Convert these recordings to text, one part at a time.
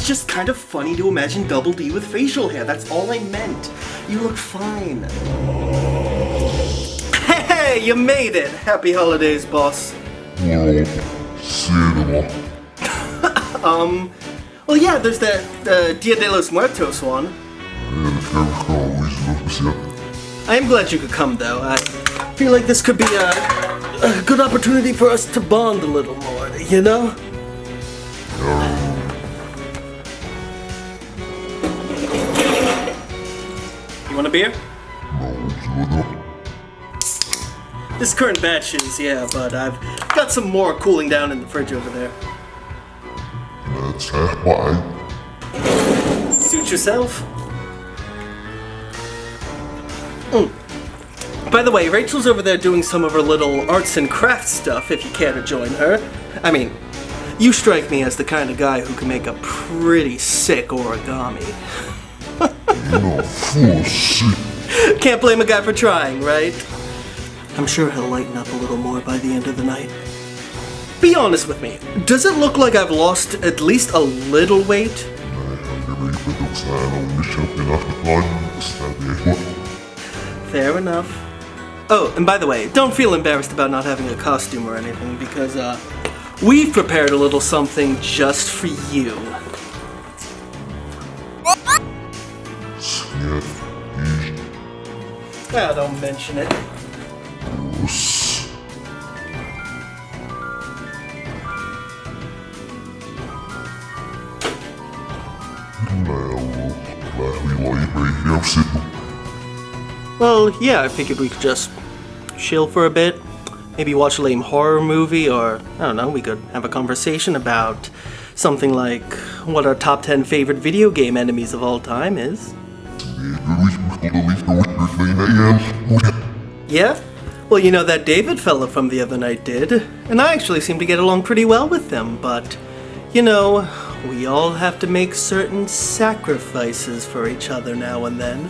just kind of funny to imagine Double D with facial hair. That's all I meant. You look fine. Hey, you made it! Happy holidays, boss. Well, yeah, there's that Dia de los Muertos one. I am glad you could come, though. I feel like this could be a good opportunity for us to bond a little more, you know? You want a beer? This current batch is, yeah, but I've got some more cooling down in the fridge over there. Suit yourself. By the way, Rachel's over there doing some of her little arts and crafts stuff, if you care to join her. I mean, you strike me as the kind of guy who can make a pretty sick origami. Can't blame a guy for trying, right? I'm sure he'll lighten up a little more by the end of the night. Be honest with me, does it look like I've lost at least a little weight? Fair enough. Oh, and by the way, don't feel embarrassed about not having a costume or anything, because, we've prepared a little something just for you. Ah, don't mention it. Well, yeah, I figured we could just chill for a bit. Maybe watch a lame horror movie, or, I don't know, we could have a conversation about something like what our top 10 favorite video game enemies of all time is. Yeah? Well, you know, that David fella from the other night did, and I actually seem to get along pretty well with him, but, you know, we all have to make certain sacrifices for each other now and then.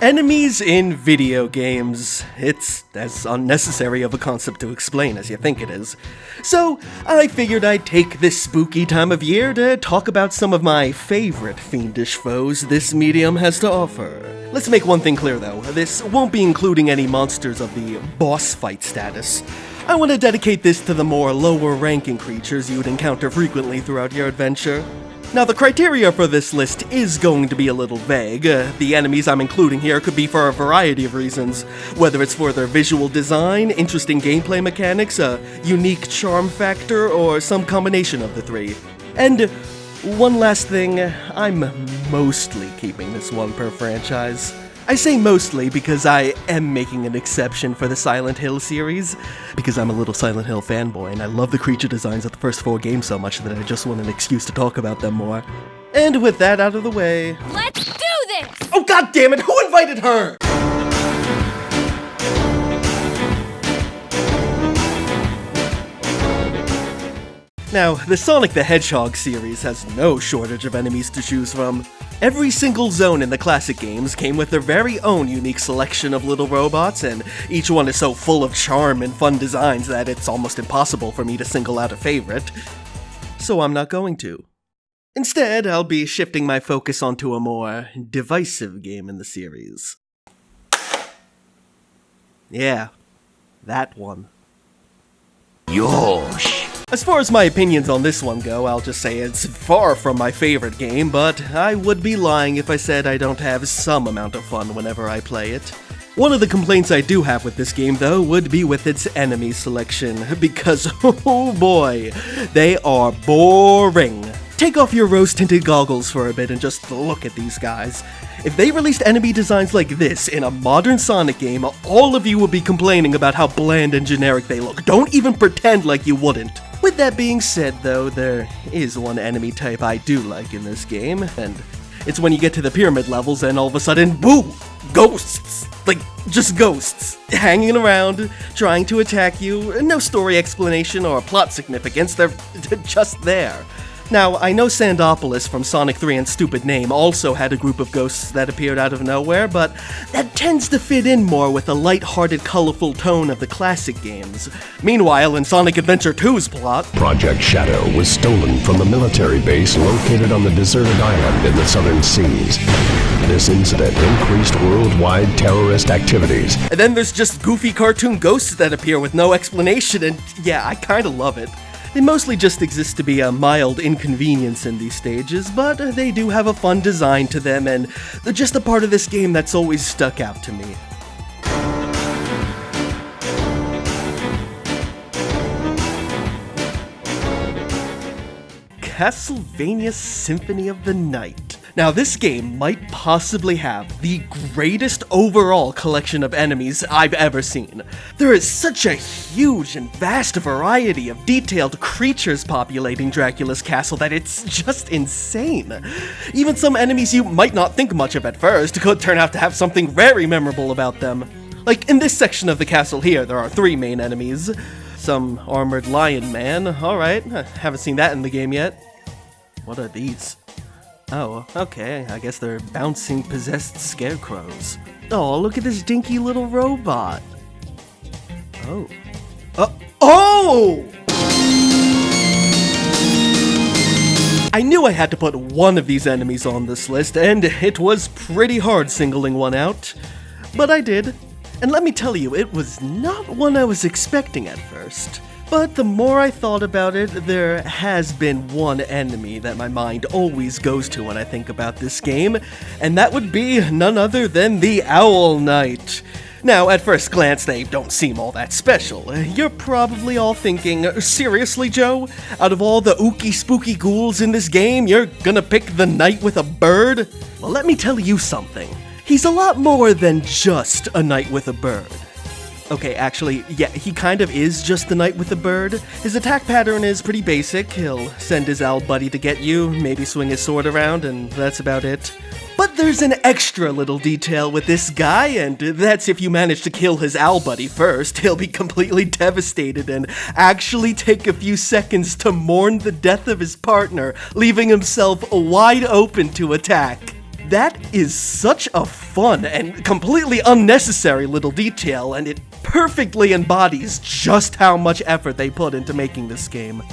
Enemies in video games. It's as unnecessary of a concept to explain as you think it is. So, I figured I'd take this spooky time of year to talk about some of my favorite fiendish foes this medium has to offer. Let's make one thing clear though, this won't be including any monsters of the boss fight status. I want to dedicate this to the more lower-ranking creatures you'd encounter frequently throughout your adventure. Now, the criteria for this list is going to be a little vague. The enemies I'm including here could be for a variety of reasons, whether it's for their visual design, interesting gameplay mechanics, a unique charm factor, or some combination of the three. And one last thing, I'm mostly keeping this one per franchise. I say mostly because I am making an exception for the Silent Hill series, because I'm a little Silent Hill fanboy and I love the creature designs of the first 4 games so much that I just want an excuse to talk about them more. And with that out of the way... Let's do this! Oh god damn it, who invited her? Now, the Sonic the Hedgehog series has no shortage of enemies to choose from. Every single zone in the classic games came with their very own unique selection of little robots, and each one is so full of charm and fun designs that it's almost impossible for me to single out a favorite. So I'm not going to. Instead, I'll be shifting my focus onto a more divisive game in the series. Yeah, that one. Yosh! As far as my opinions on this one go, I'll just say it's far from my favorite game, but I would be lying if I said I don't have some amount of fun whenever I play it. One of the complaints I do have with this game, though, would be with its enemy selection, because, oh boy, they are boring. Take off your rose-tinted goggles for a bit and just look at these guys. If they released enemy designs like this in a modern Sonic game, all of you would be complaining about how bland and generic they look. Don't even pretend like you wouldn't. With that being said, though, there is one enemy type I do like in this game, and It's when you get to the pyramid levels and all of a sudden, boo! Ghosts! Like, just ghosts. Hanging around, trying to attack you. No story explanation or plot significance, they're just there. Now, I know Sandopolis from Sonic 3 and Stupid Name also had a group of ghosts that appeared out of nowhere, but that tends to fit in more with the light-hearted, colorful tone of the classic games. Meanwhile, in Sonic Adventure 2's plot, Project Shadow was stolen from a military base located on the deserted island in the southern seas. This incident increased worldwide terrorist activities. And then there's just goofy cartoon ghosts that appear with no explanation, and yeah, I kinda love it. They mostly just exist to be a mild inconvenience in these stages, but they do have a fun design to them, and they're just a part of this game that's always stuck out to me. Castlevania Symphony of the Night. Now, this game might possibly have the greatest overall collection of enemies I've ever seen. There is such a huge and vast variety of detailed creatures populating Dracula's castle that it's just insane. Even some enemies you might not think much of at first could turn out to have something very memorable about them. Like, in this section of the castle here, there are 3 main enemies. Some armored lion man, alright, haven't seen that in the game yet. What are these? Oh, okay, I guess they're bouncing possessed scarecrows. Oh, look at this dinky little robot. Oh. Oh! I knew I had to put one of these enemies on this list, and it was pretty hard singling one out. But I did. And let me tell you, it was not one I was expecting at first. But the more I thought about it, there has been one enemy that my mind always goes to when I think about this game, and that would be none other than the Owl Knight. Now, at first glance, they don't seem all that special. You're probably all thinking, seriously, Joe? Out of all the ooky spooky ghouls in this game, you're gonna pick the knight with a bird? Well, let me tell you something. He's a lot more than just a knight with a bird. Okay, actually, yeah, he kind of is just the knight with a bird. His attack pattern is pretty basic. He'll send his owl buddy to get you, maybe swing his sword around, and that's about it. But there's an extra little detail with this guy, and that's if you manage to kill his owl buddy first, he'll be completely devastated and actually take a few seconds to mourn the death of his partner, leaving himself wide open to attack. That is such a fun and completely unnecessary little detail, and it perfectly embodies just how much effort they put into making this game.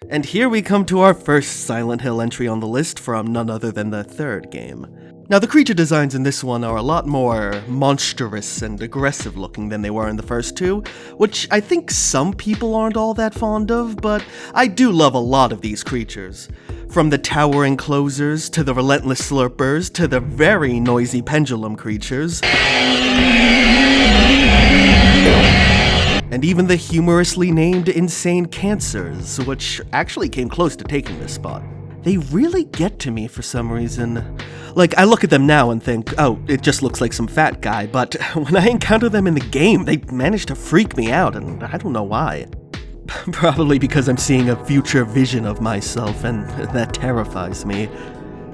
And here we come to our first Silent Hill entry on the list from none other than the 3rd game. Now, the creature designs in this one are a lot more monstrous and aggressive looking than they were in the first 2, which I think some people aren't all that fond of, but I do love a lot of these creatures. From the towering closers, to the relentless slurpers, to the very noisy pendulum creatures, and even the humorously named insane cancers, which actually came close to taking this spot. They really get to me for some reason. Like, I look at them now and think, oh, it just looks like some fat guy, but when I encounter them in the game, they manage to freak me out, and I don't know why. Probably because I'm seeing a future vision of myself, and that terrifies me.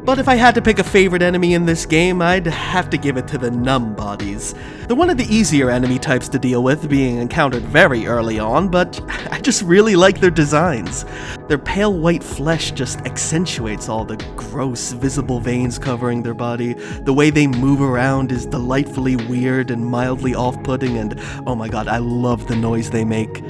But if I had to pick a favorite enemy in this game, I'd have to give it to the numb bodies. They're one of the easier enemy types to deal with, being encountered very early on, but I just really like their designs. Their pale white flesh just accentuates all the gross, visible veins covering their body. The way they move around is delightfully weird and mildly off-putting, and oh my god, I love the noise they make.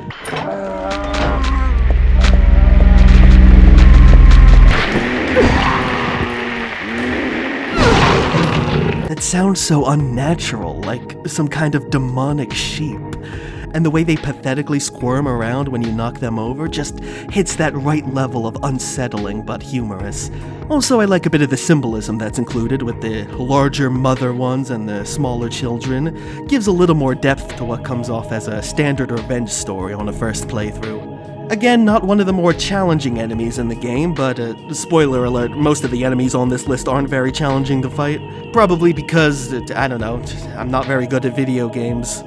It sounds so unnatural, like some kind of demonic sheep. And the way they pathetically squirm around when you knock them over just hits that right level of unsettling but humorous. Also, I like a bit of the symbolism that's included with the larger mother ones and the smaller children. Gives a little more depth to what comes off as a standard revenge story on a first playthrough. Again, not one of the more challenging enemies in the game, but spoiler alert, most of the enemies on this list aren't very challenging to fight. Probably because, I don't know, I'm not very good at video games.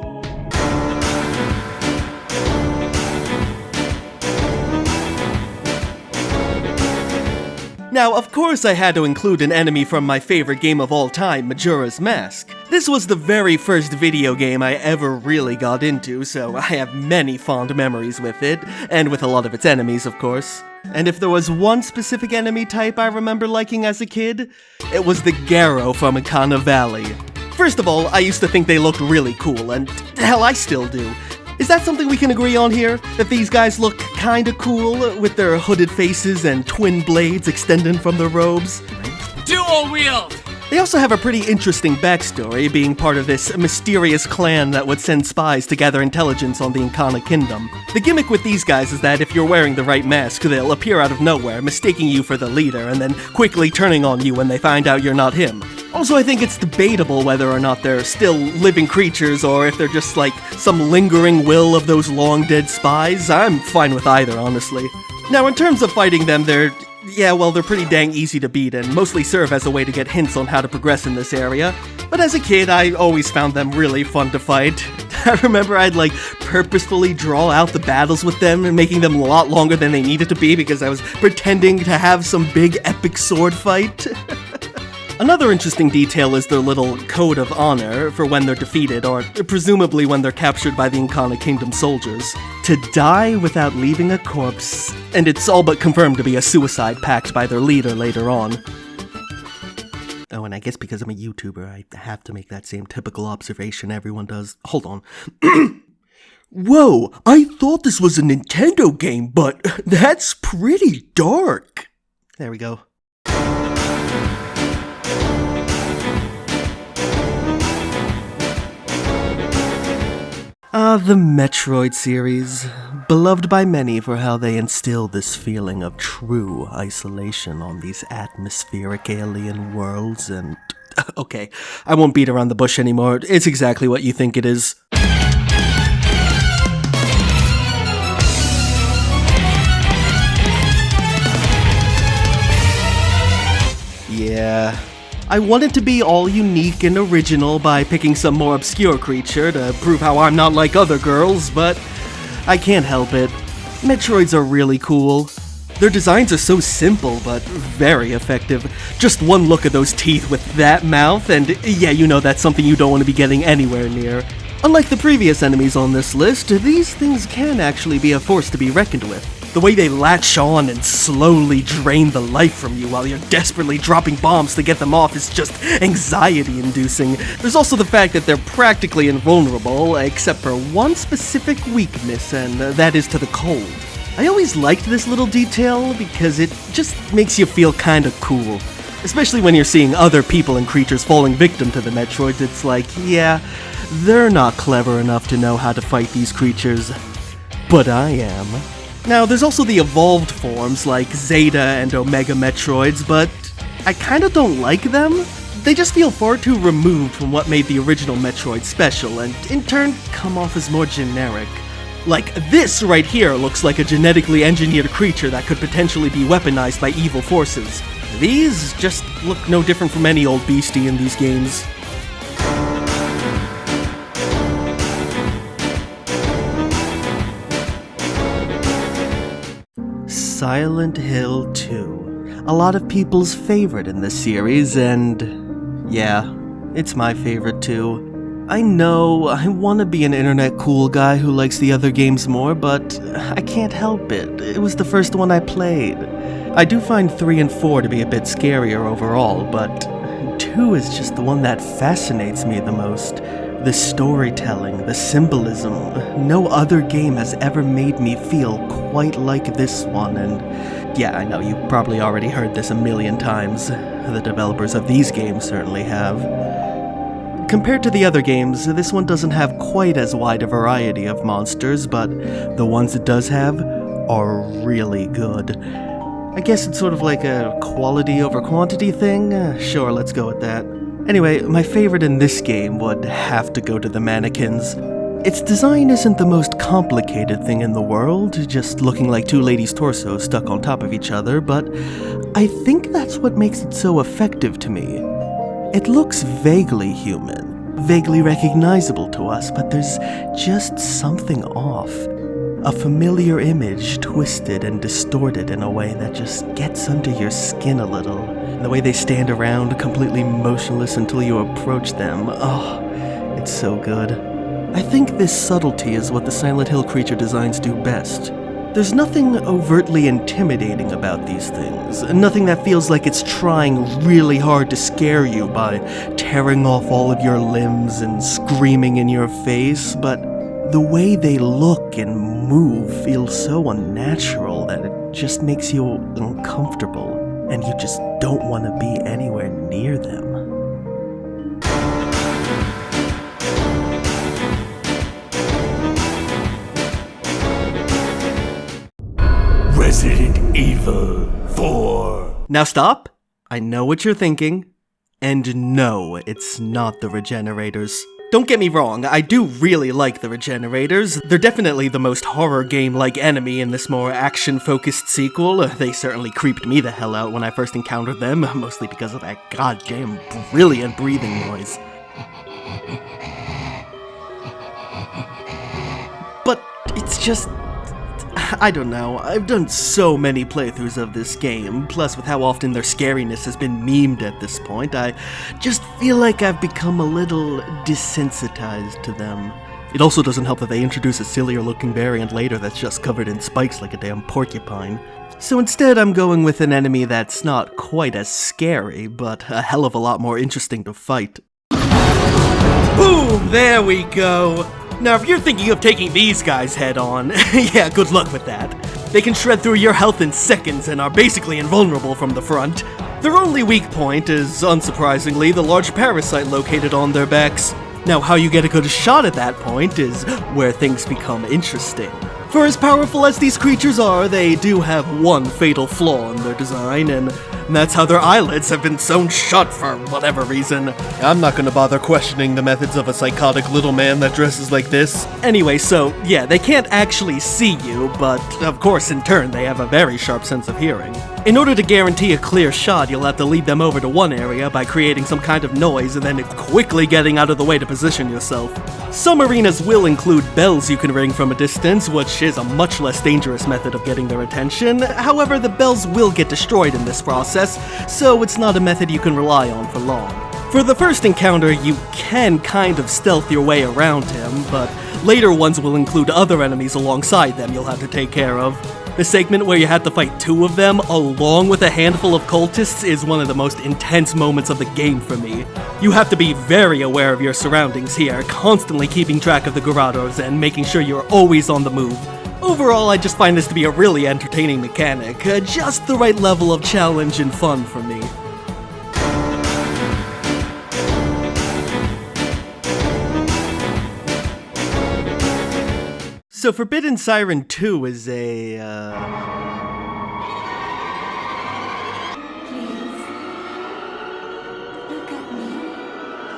Now, of course I had to include an enemy from my favorite game of all time, Majora's Mask. This was the very first video game I ever really got into, so I have many fond memories with it, and with a lot of its enemies, of course. And if there was one specific enemy type I remember liking as a kid, it was the Garrow from Ikana Valley. First of all, I used to think they looked really cool, and hell, I still do. Is that something we can agree on here? That these guys look kinda cool, with their hooded faces and twin blades extending from their robes? Dual wield! They also have a pretty interesting backstory, being part of this mysterious clan that would send spies to gather intelligence on the Ikana Kingdom. The gimmick with these guys is that if you're wearing the right mask, they'll appear out of nowhere, mistaking you for the leader, and then quickly turning on you when they find out you're not him. Also, I think it's debatable whether or not they're still living creatures, or if they're just like some lingering will of those long-dead spies. I'm fine with either, honestly. Now, in terms of fighting them, they're pretty dang easy to beat, and mostly serve as a way to get hints on how to progress in this area. But as a kid, I always found them really fun to fight. I remember I'd purposefully draw out the battles with them and making them a lot longer than they needed to be because I was pretending to have some big epic sword fight. Another interesting detail is their little code of honor for when they're defeated, or presumably when they're captured by the Ikana Kingdom soldiers. To die without leaving a corpse, and it's all but confirmed to be a suicide pact by their leader later on. Oh, and I guess because I'm a YouTuber, I have to make that same typical observation everyone does. Hold on. Whoa, I thought this was a Nintendo game, but that's pretty dark. There we go. The Metroid series, beloved by many for how they instill this feeling of true isolation on these atmospheric alien worlds, and... Okay, I won't beat around the bush anymore, it's exactly what you think it is. Yeah... I wanted to be all unique and original by picking some more obscure creature to prove how I'm not like other girls, but I can't help it. Metroids are really cool. Their designs are so simple, but very effective. Just one look at those teeth with that mouth, and yeah, you know that's something you don't want to be getting anywhere near. Unlike the previous enemies on this list, these things can actually be a force to be reckoned with. The way they latch on and slowly drain the life from you while you're desperately dropping bombs to get them off is just anxiety-inducing. There's also the fact that they're practically invulnerable, except for one specific weakness, and that is to the cold. I always liked this little detail because it just makes you feel kinda cool. Especially when you're seeing other people and creatures falling victim to the Metroids, it's like, yeah, they're not clever enough to know how to fight these creatures, but I am. Now, there's also the evolved forms like Zeta and Omega Metroids, but I kinda don't like them. They just feel far too removed from what made the original Metroid special, and in turn come off as more generic. Like, this right here looks like a genetically engineered creature that could potentially be weaponized by evil forces. These just look no different from any old beastie in these games. Silent Hill 2. A lot of people's favorite in this series, and yeah, it's my favorite too. I know I want to be an internet cool guy who likes the other games more, but I can't help it. It was the first one I played. I do find 3 and 4 to be a bit scarier overall, but 2 is just the one that fascinates me the most. The storytelling, the symbolism. No other game has ever made me feel quite like this one, and yeah, I know you probably already heard this a million times. The developers of these games certainly have. Compared to the other games, this one doesn't have quite as wide a variety of monsters, but the ones it does have are really good. I guess it's sort of like a quality over quantity thing? Sure, let's go with that. Anyway, my favorite in this game would have to go to the mannequins. Its design isn't the most complicated thing in the world, just looking like two ladies' torsos stuck on top of each other, but I think that's what makes it so effective to me. It looks vaguely human, vaguely recognizable to us, but there's just something off. A familiar image twisted and distorted in a way that just gets under your skin a little. And the way they stand around completely motionless until you approach them. Oh, it's so good. I think this subtlety is what the Silent Hill creature designs do best. There's nothing overtly intimidating about these things, nothing that feels like it's trying really hard to scare you by tearing off all of your limbs and screaming in your face, but the way they look and move feels so unnatural that it just makes you uncomfortable, and you just don't want to be anywhere near them. Resident Evil 4. Now stop. I know what you're thinking. And no, it's not the Regenerators. Don't get me wrong, I do really like the Regenerators. They're definitely the most horror game-like enemy in this more action-focused sequel. They certainly creeped me the hell out when I first encountered them, mostly because of that goddamn brilliant breathing noise. But it's just... I don't know, I've done so many playthroughs of this game, plus with how often their scariness has been memed at this point, I just feel like I've become a little desensitized to them. It also doesn't help that they introduce a sillier looking variant later that's just covered in spikes like a damn porcupine. So instead I'm going with an enemy that's not quite as scary, but a hell of a lot more interesting to fight. Boom! There we go! Now, if you're thinking of taking these guys head on, yeah, good luck with that. They can shred through your health in seconds and are basically invulnerable from the front. Their only weak point is, unsurprisingly, the large parasite located on their backs. Now, how you get a good shot at that point is where things become interesting. For as powerful as these creatures are, they do have one fatal flaw in their design, and that's how their eyelids have been sewn shut for whatever reason. I'm not gonna bother questioning the methods of a psychotic little man that dresses like this. Anyway, so, yeah, they can't actually see you, but of course in turn they have a very sharp sense of hearing. In order to guarantee a clear shot, you'll have to lead them over to one area by creating some kind of noise and then quickly getting out of the way to position yourself. Some arenas will include bells you can ring from a distance, which is a much less dangerous method of getting their attention. However, the bells will get destroyed in this process, so it's not a method you can rely on for long. For the first encounter, you can kind of stealth your way around him, but later ones will include other enemies alongside them you'll have to take care of. The segment where you have to fight two of them, along with a handful of cultists, is one of the most intense moments of the game for me. You have to be very aware of your surroundings here, constantly keeping track of the Gyarados and making sure you're always on the move. Overall, I just find this to be a really entertaining mechanic, just the right level of challenge and fun for me. So Forbidden Siren 2 is a,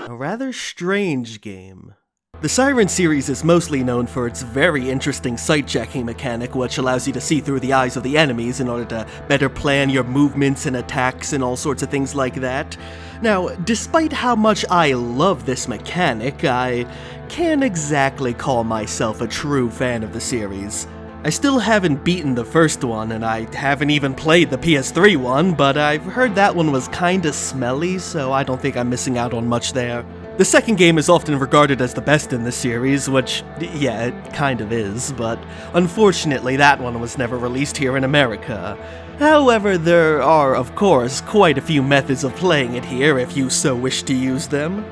rather strange game. The Siren series is mostly known for its very interesting sight-checking mechanic, which allows you to see through the eyes of the enemies in order to better plan your movements and attacks and all sorts of things like that. Now, despite how much I love this mechanic, I can't exactly call myself a true fan of the series. I still haven't beaten the first one, and I haven't even played the PS3 one, but I've heard that one was kinda smelly, so I don't think I'm missing out on much there. The second game is often regarded as the best in the series, which, yeah, it kind of is, but unfortunately that one was never released here in America. However, there are, of course, quite a few methods of playing it here if you so wish to use them.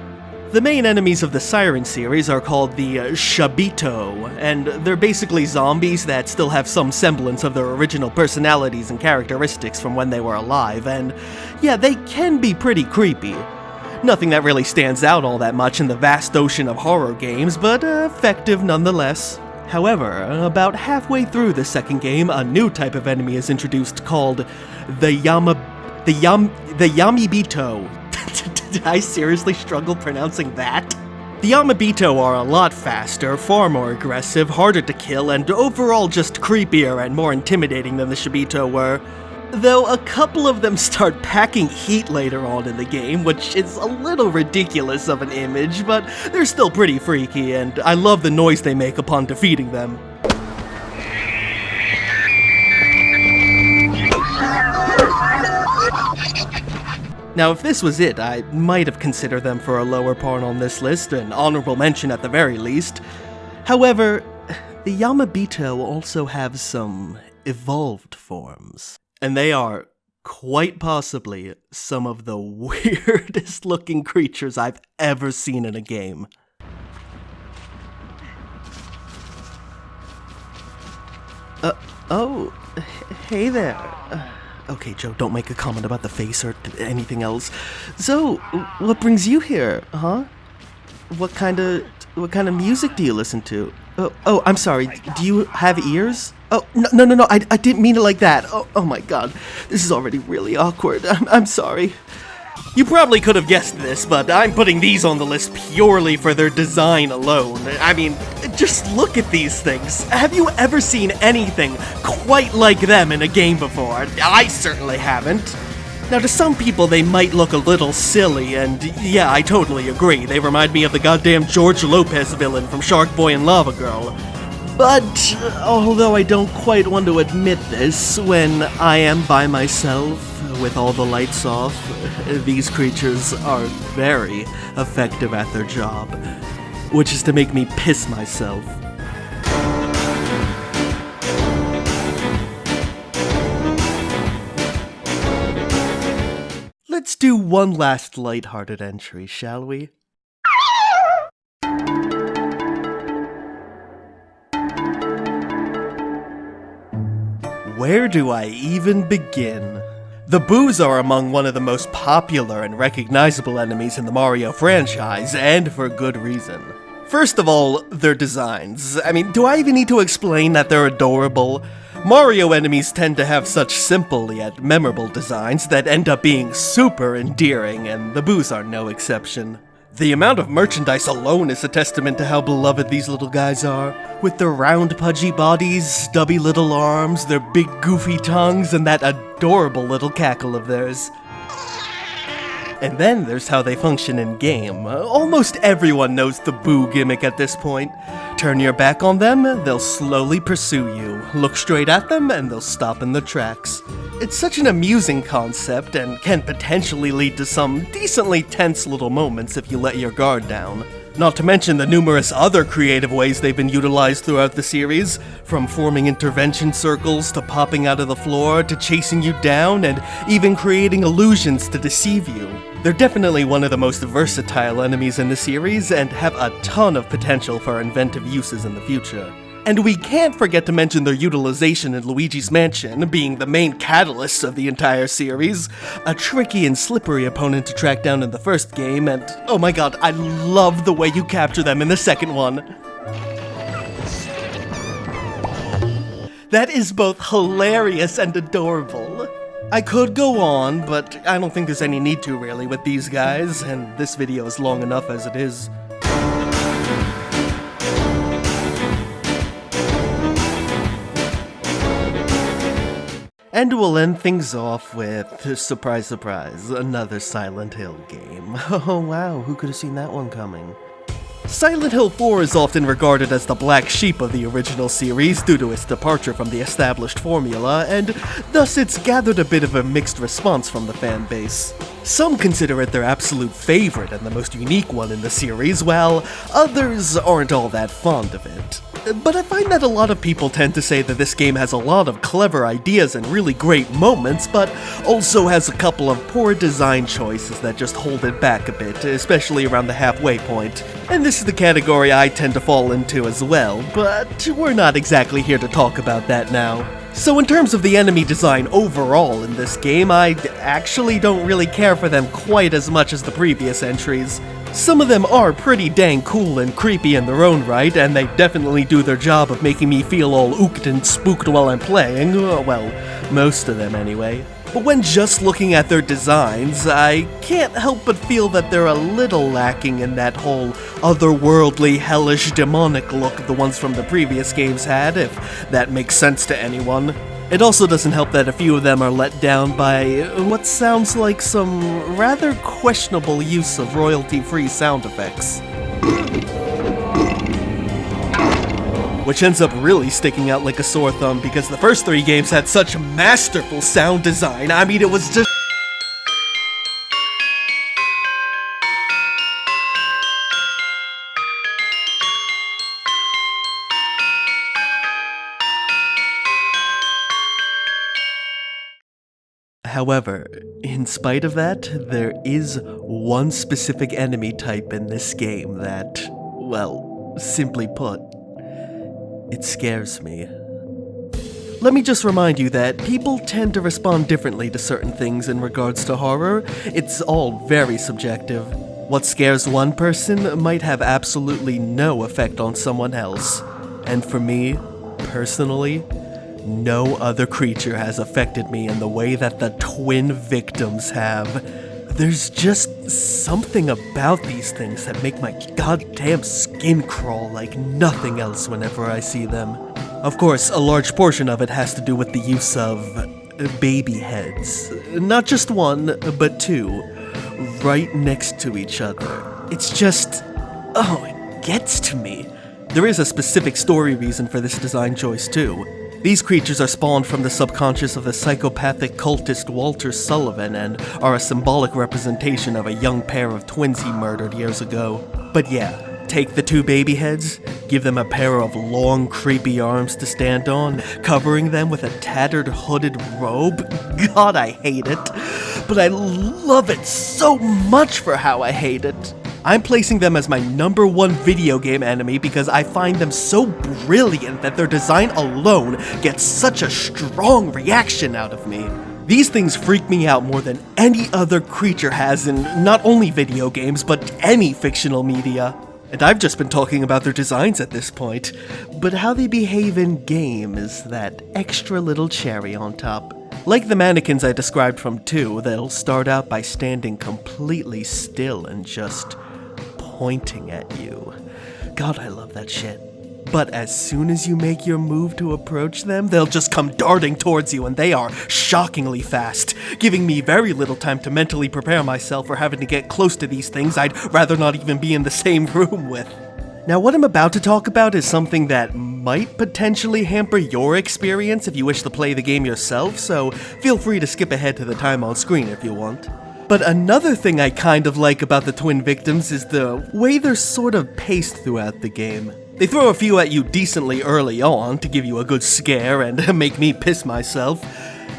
The main enemies of the Siren series are called the Shabito, and they're basically zombies that still have some semblance of their original personalities and characteristics from when they were alive, and yeah, they can be pretty creepy. Nothing that really stands out all that much in the vast ocean of horror games, but effective nonetheless. However, about halfway through the second game, a new type of enemy is introduced called the Yamibito. Did I seriously struggle pronouncing that? The Yamibito are a lot faster, far more aggressive, harder to kill, and overall just creepier and more intimidating than the Shabito were. Though a couple of them start packing heat later on in the game, which is a little ridiculous of an image, but they're still pretty freaky, and I love the noise they make upon defeating them. Now, if this was it, I might have considered them for a lower part on this list, an honorable mention at the very least. However, the Yamabito also have some evolved forms, and they are quite possibly some of the weirdest looking creatures I've ever seen in a game. Oh, hey there. Okay, Joe, don't make a comment about the face or anything else. So, what brings you here, huh? What kind of music do you listen to? Oh, I'm sorry, do you have ears? Oh, no, I didn't mean it like that. Oh my god, this is already really awkward. I'm sorry. You probably could have guessed this, but I'm putting these on the list purely for their design alone. I mean, just look at these things. Have you ever seen anything quite like them in a game before? I certainly haven't. Now, to some people, they might look a little silly, and yeah, I totally agree. They remind me of the goddamn George Lopez villain from Shark Boy and Lava Girl. But, although I don't quite want to admit this, when I am by myself, with all the lights off, these creatures are very effective at their job, which is to make me piss myself. Let's do one last lighthearted entry, shall we? Where do I even begin? The Boos are among one of the most popular and recognizable enemies in the Mario franchise, and for good reason. First of all, their designs. I mean, do I even need to explain that they're adorable? Mario enemies tend to have such simple yet memorable designs that end up being super endearing, and the Boos are no exception. The amount of merchandise alone is a testament to how beloved these little guys are. With their round pudgy bodies, stubby little arms, their big goofy tongues, and that adorable little cackle of theirs. And then there's how they function in game. Almost everyone knows the Boo gimmick at this point. Turn your back on them, they'll slowly pursue you. Look straight at them, and they'll stop in their tracks. It's such an amusing concept, and can potentially lead to some decently tense little moments if you let your guard down. Not to mention the numerous other creative ways they've been utilized throughout the series, from forming intervention circles, to popping out of the floor, to chasing you down, and even creating illusions to deceive you. They're definitely one of the most versatile enemies in the series, and have a ton of potential for inventive uses in the future. And we can't forget to mention their utilization in Luigi's Mansion, being the main catalyst of the entire series, a tricky and slippery opponent to track down in the first game, and oh my god, I love the way you capture them in the second one. That is both hilarious and adorable. I could go on, but I don't think there's any need to really with these guys, and this video is long enough as it is. And we'll end things off with, surprise surprise, another Silent Hill game. Oh wow, who could have seen that one coming? Silent Hill 4 is often regarded as the black sheep of the original series due to its departure from the established formula, and thus it's gathered a bit of a mixed response from the fan base. Some consider it their absolute favorite and the most unique one in the series, while others aren't all that fond of it. But I find that a lot of people tend to say that this game has a lot of clever ideas and really great moments, but also has a couple of poor design choices that just hold it back a bit, especially around the halfway point. And this is the category I tend to fall into as well, but we're not exactly here to talk about that now. So in terms of the enemy design overall in this game, I actually don't really care for them quite as much as the previous entries. Some of them are pretty dang cool and creepy in their own right, and they definitely do their job of making me feel all ooked and spooked while I'm playing, well, most of them anyway. But when just looking at their designs, I can't help but feel that they're a little lacking in that whole otherworldly, hellish, demonic look the ones from the previous games had, if that makes sense to anyone. It also doesn't help that a few of them are let down by what sounds like some rather questionable use of royalty-free sound effects. Which ends up really sticking out like a sore thumb because the first three games had such masterful sound design. I mean, it was just... However, in spite of that, there is one specific enemy type in this game that, well, simply put, it scares me. Let me just remind you that people tend to respond differently to certain things in regards to horror. It's all very subjective. What scares one person might have absolutely no effect on someone else. And for me, personally, no other creature has affected me in the way that the twin victims have. There's just something about these things that make my goddamn skin crawl like nothing else whenever I see them. Of course, a large portion of it has to do with the use of baby heads. Not just one, but two, right next to each other. It's just, it gets to me. There is a specific story reason for this design choice too. These creatures are spawned from the subconscious of the psychopathic cultist Walter Sullivan and are a symbolic representation of a young pair of twins he murdered years ago. But yeah, take the two baby heads, give them a pair of long, creepy arms to stand on, covering them with a tattered, hooded robe. God, I hate it. But I love it so much for how I hate it. I'm placing them as my #1 video game enemy because I find them so brilliant that their design alone gets such a strong reaction out of me. These things freak me out more than any other creature has in not only video games, but any fictional media. And I've just been talking about their designs at this point, but how they behave in game is that extra little cherry on top. Like the mannequins I described from 2, they'll start out by standing completely still and just pointing at you. God, I love that shit. But as soon as you make your move to approach them, they'll just come darting towards you, and they are shockingly fast, giving me very little time to mentally prepare myself for having to get close to these things I'd rather not even be in the same room with. Now, what I'm about to talk about is something that might potentially hamper your experience if you wish to play the game yourself, so feel free to skip ahead to the time on screen if you want. But another thing I kind of like about the twin victims is the way they're sort of paced throughout the game. They throw a few at you decently early on to give you a good scare and make me piss myself,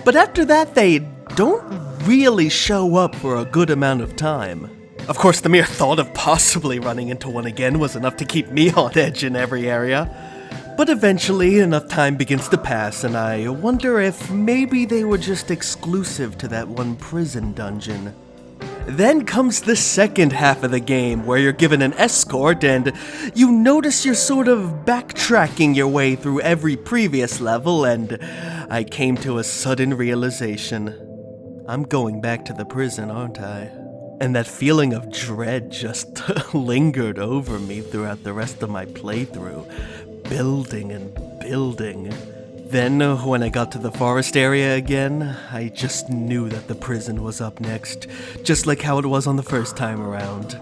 but after that they don't really show up for a good amount of time. Of course, the mere thought of possibly running into one again was enough to keep me on edge in every area. But eventually, enough time begins to pass, and I wonder if maybe they were just exclusive to that one prison dungeon. Then comes the second half of the game, where you're given an escort, and you notice you're sort of backtracking your way through every previous level, and I came to a sudden realization. I'm going back to the prison, aren't I? And that feeling of dread just lingered over me throughout the rest of my playthrough, building and building. Then, when I got to the forest area again, I just knew that the prison was up next, just like how it was on the first time around.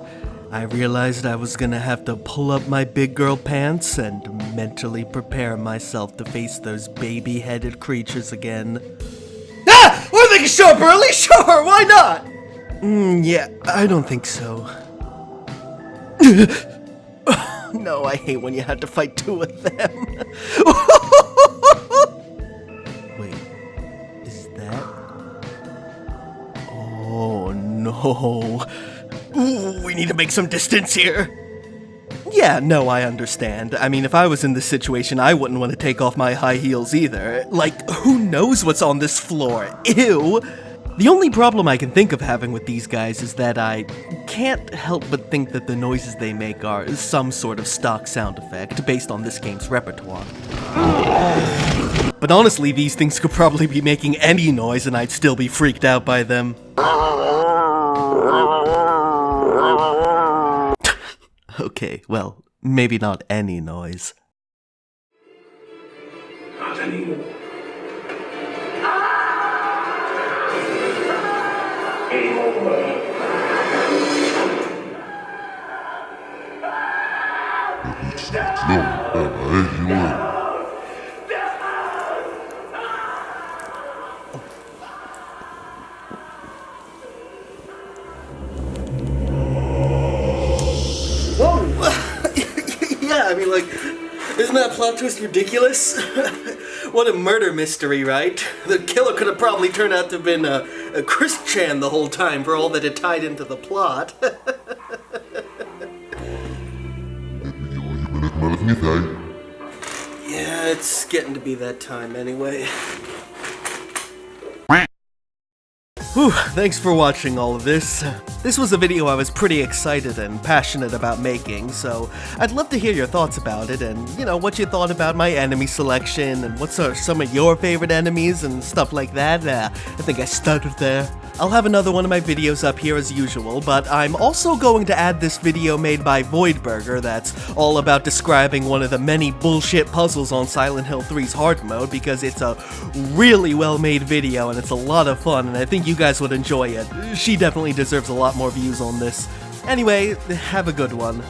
I realized I was gonna have to pull up my big girl pants and mentally prepare myself to face those baby-headed creatures again. Ah! Or they can show up early? Sure, why not? Yeah, I don't think so. No, I hate when you have to fight two of them. Wait, is that? Oh no. Ooh, we need to make some distance here. Yeah, no, I understand. I mean, if I was in this situation, I wouldn't want to take off my high heels either. Like, who knows what's on this floor? Ew! The only problem I can think of having with these guys is that I can't help but think that the noises they make are some sort of stock sound effect based on this game's repertoire. But honestly, these things could probably be making any noise and I'd still be freaked out by them. Okay, well, maybe not any noise. Not anymore. Game over. Whoa! Yeah, I mean, like, there's that plot twist ridiculous? What a murder mystery, right? The killer could have probably turned out to have been a Chris Chan the whole time for all that it tied into the plot. Yeah, it's getting to be that time anyway. Whew, thanks for watching all of this. This was a video I was pretty excited and passionate about making, so I'd love to hear your thoughts about it and, you know, what you thought about my enemy selection and what are some of your favorite enemies and stuff like that. I think I stuttered there. I'll have another one of my videos up here as usual, but I'm also going to add this video made by Voidburger that's all about describing one of the many bullshit puzzles on Silent Hill 3's hard mode because it's a really well-made video and it's a lot of fun and I think you guys would enjoy it. She definitely deserves a lot more views on this. Anyway, have a good one.